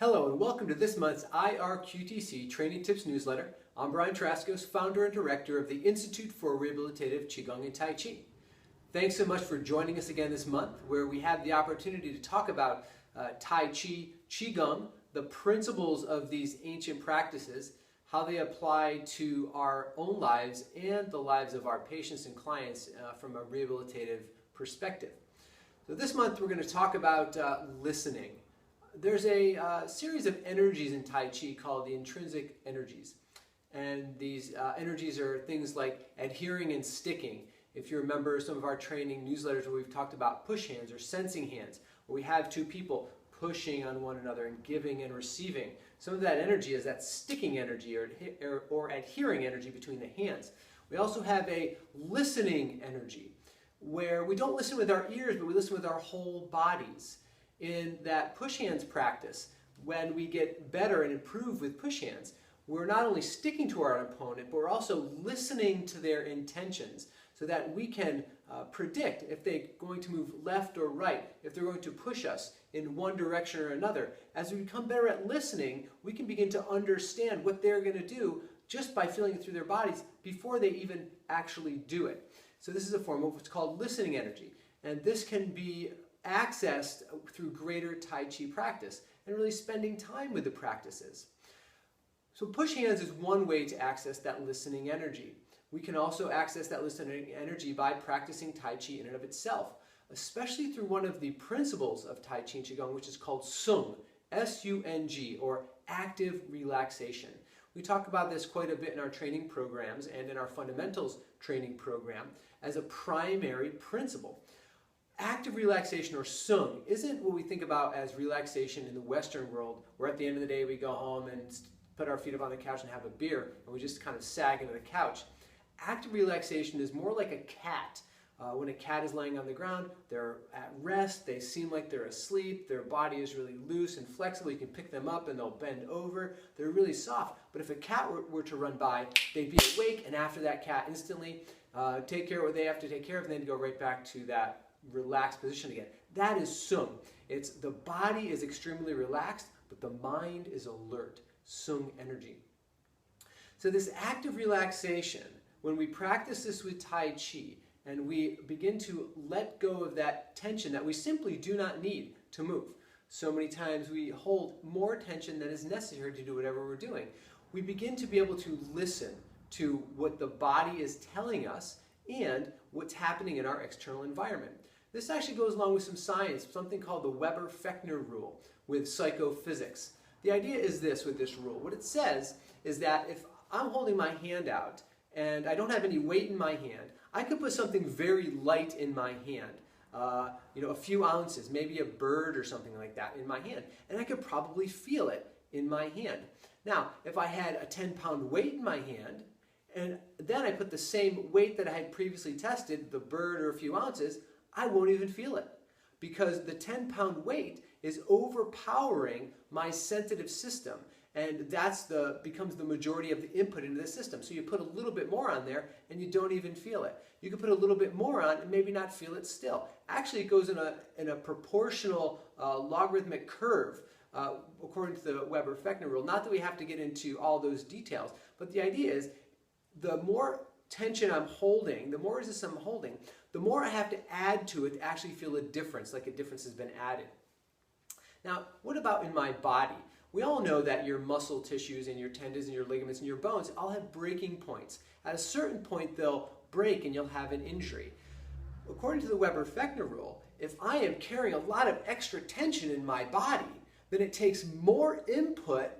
Hello and welcome to this month's IRQTC Training Tips newsletter. I'm Brian Traskos, founder and director of the Institute for Rehabilitative Qigong and Tai Chi. Thanks so much for joining us again this month, where we have the opportunity to talk about Tai Chi, Qigong, the principles of these ancient practices, how they apply to our own lives and the lives of our patients and clients from a rehabilitative perspective. So this month we're going to talk about listening. There's a series of energies in Tai Chi called the intrinsic energies. And these energies are things like adhering and sticking. If you remember some of our training newsletters where we've talked about push hands or sensing hands, where we have two people pushing on one another and giving and receiving. Some of that energy is that sticking energy or adhering energy between the hands. We also have a listening energy, where we don't listen with our ears, but we listen with our whole bodies. In that push hands practice, when we get better and improve with push hands, we're not only sticking to our opponent, but we're also listening to their intentions so that we can predict if they're going to move left or right, if they're going to push us in one direction or another. As we become better at listening, we can begin to understand what they're going to do just by feeling it through their bodies before they even actually do it. So this is a form of what's called listening energy. And this can be accessed through greater Tai Chi practice and really spending time with the practices. So push hands is one way to access that listening energy. We can also access that listening energy by practicing Tai Chi in and of itself, especially through one of the principles of Tai Chi and Qigong, which is called Sung, S-U-N-G, or active relaxation. We talk about this quite a bit in our training programs and in our fundamentals training program as a primary principle. Active relaxation, or Sung, isn't what we think about as relaxation in the Western world, where at the end of the day we go home and put our feet up on the couch and have a beer, and we just kind of sag into the couch. Active relaxation is more like a cat. When a cat is laying on the ground, they're at rest, they seem like they're asleep, their body is really loose and flexible, you can pick them up and they'll bend over, they're really soft. But if a cat were to run by, they'd be awake, and after that cat instantly take care of what they have to take care of, and then go right back to that relaxed position again. That is Sung. It's the body is extremely relaxed, but the mind is alert. Sung energy. So this active relaxation, when we practice this with Tai Chi, and we begin to let go of that tension that we simply do not need to move. So many times we hold more tension than is necessary to do whatever we're doing. We begin to be able to listen to what the body is telling us and what's happening in our external environment. This actually goes along with some science, something called the Weber-Fechner rule with psychophysics. The idea is this with this rule. What it says is that if I'm holding my hand out and I don't have any weight in my hand, I could put something very light in my hand, a few ounces, maybe a bird or something like that in my hand, and I could probably feel it in my hand. Now, if I had a 10-pound weight in my hand, and then I put the same weight that I had previously tested, the bird or a few ounces, I won't even feel it, because the 10-pound weight is overpowering my sensitive system, and that's becomes the majority of the input into the system. So you put a little bit more on there and you don't even feel it. You can put a little bit more on and maybe not feel it still. Actually, it goes in a proportional logarithmic curve according to the Weber-Fechner rule. Not that we have to get into all those details, but the idea is the more tension I'm holding, the more resistance I'm holding, the more I have to add to it to actually feel a difference, like a difference has been added. Now, what about in my body? We all know that your muscle tissues and your tendons and your ligaments and your bones all have breaking points. At a certain point, they'll break and you'll have an injury. According to the Weber-Fechner rule, if I am carrying a lot of extra tension in my body, then it takes more input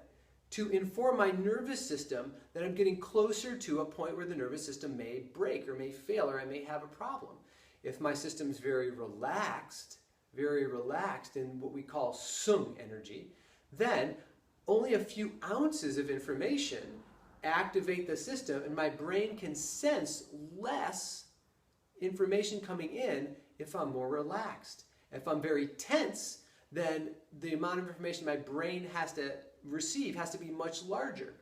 to inform my nervous system that I'm getting closer to a point where the nervous system may break or may fail or I may have a problem. If my system's very relaxed in what we call Sung energy, then only a few ounces of information activate the system, and my brain can sense less information coming in if I'm more relaxed. If I'm very tense, then the amount of information my brain has to receive has to be much larger.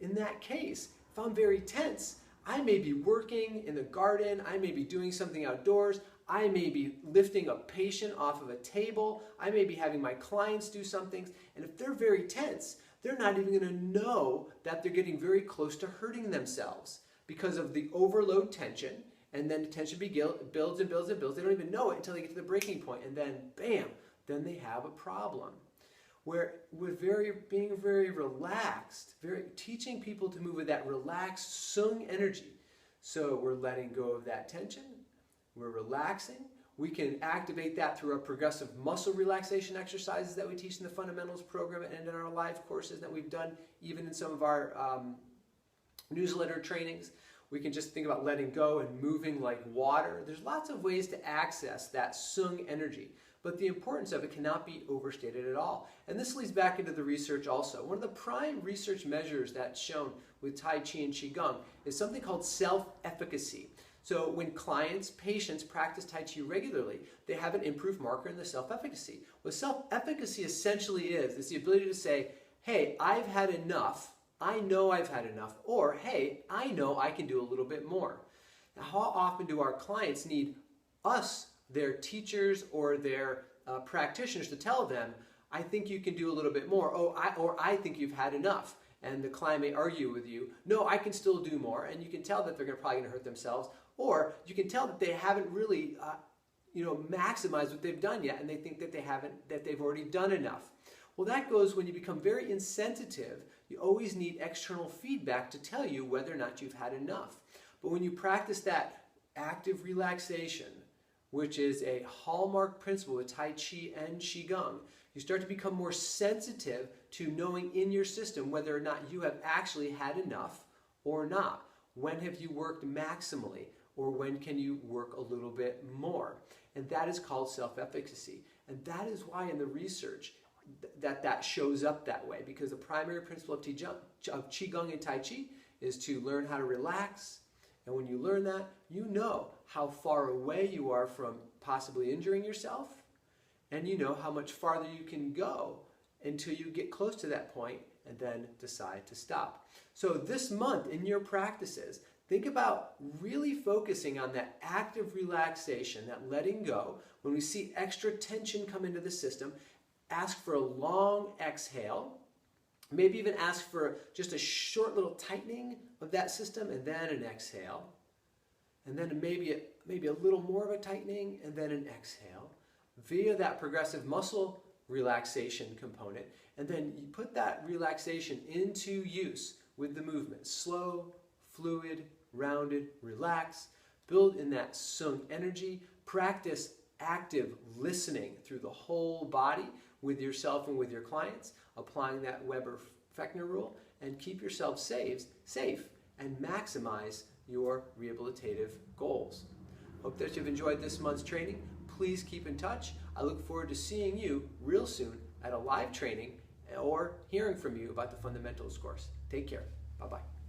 In that case, if I'm very tense, I may be working in the garden, I may be doing something outdoors, I may be lifting a patient off of a table. I may be having my clients do some things. And if they're very tense, they're not even going to know that they're getting very close to hurting themselves because of the overload tension. And then the tension builds and builds and builds. They don't even know it until they get to the breaking point. And then, bam, then they have a problem. Where with being very relaxed, teaching people to move with that relaxed sung energy. So we're letting go of that tension. We're relaxing. We can activate that through our progressive muscle relaxation exercises that we teach in the fundamentals program and in our live courses that we've done, even in some of our newsletter trainings. We can just think about letting go and moving like water. There's lots of ways to access that sung energy, but the importance of it cannot be overstated at all. And this leads back into the research also. One of the prime research measures that's shown with Tai Chi and Qigong is something called self-efficacy. So when patients practice Tai Chi regularly, they have an improved marker in the self-efficacy. What self-efficacy essentially is the ability to say, hey, I've had enough. I know I've had enough. Or, hey, I know I can do a little bit more. Now, how often do our clients need us, their teachers or their practitioners, to tell them, I think you can do a little bit more, or I think you've had enough? And the client may argue with you, no, I can still do more, and you can tell that they're probably going to hurt themselves, or you can tell that they haven't really maximized what they've done yet, and they think that they've already done enough. Well, that goes when you become very insensitive. You always need external feedback to tell you whether or not you've had enough. But when you practice that active relaxation, which is a hallmark principle with Tai Chi and Qigong, you start to become more sensitive to knowing in your system whether or not you have actually had enough or not. When have you worked maximally, or when can you work a little bit more? And that is called self-efficacy. And that is why in the research that shows up that way, because the primary principle of Qigong and Tai Chi is to learn how to relax. And when you learn that, you know how far away you are from possibly injuring yourself, and you know how much farther you can go until you get close to that point and then decide to stop. So this month in your practices, think about really focusing on that active relaxation, that letting go. When we see extra tension come into the system, ask for a long exhale. Maybe even ask for just a short little tightening of that system and then an exhale. And then maybe a little more of a tightening and then an exhale via that progressive muscle relaxation component. And then you put that relaxation into use with the movement. Slow, fluid, rounded, relax. Build in that sung energy. Practice active listening through the whole body with yourself and with your clients, applying that Weber-Fechner rule, and keep yourself safe and maximize your rehabilitative goals. Hope that you've enjoyed this month's training. Please keep in touch. I look forward to seeing you real soon at a live training or hearing from you about the fundamentals course. Take care. Bye-bye.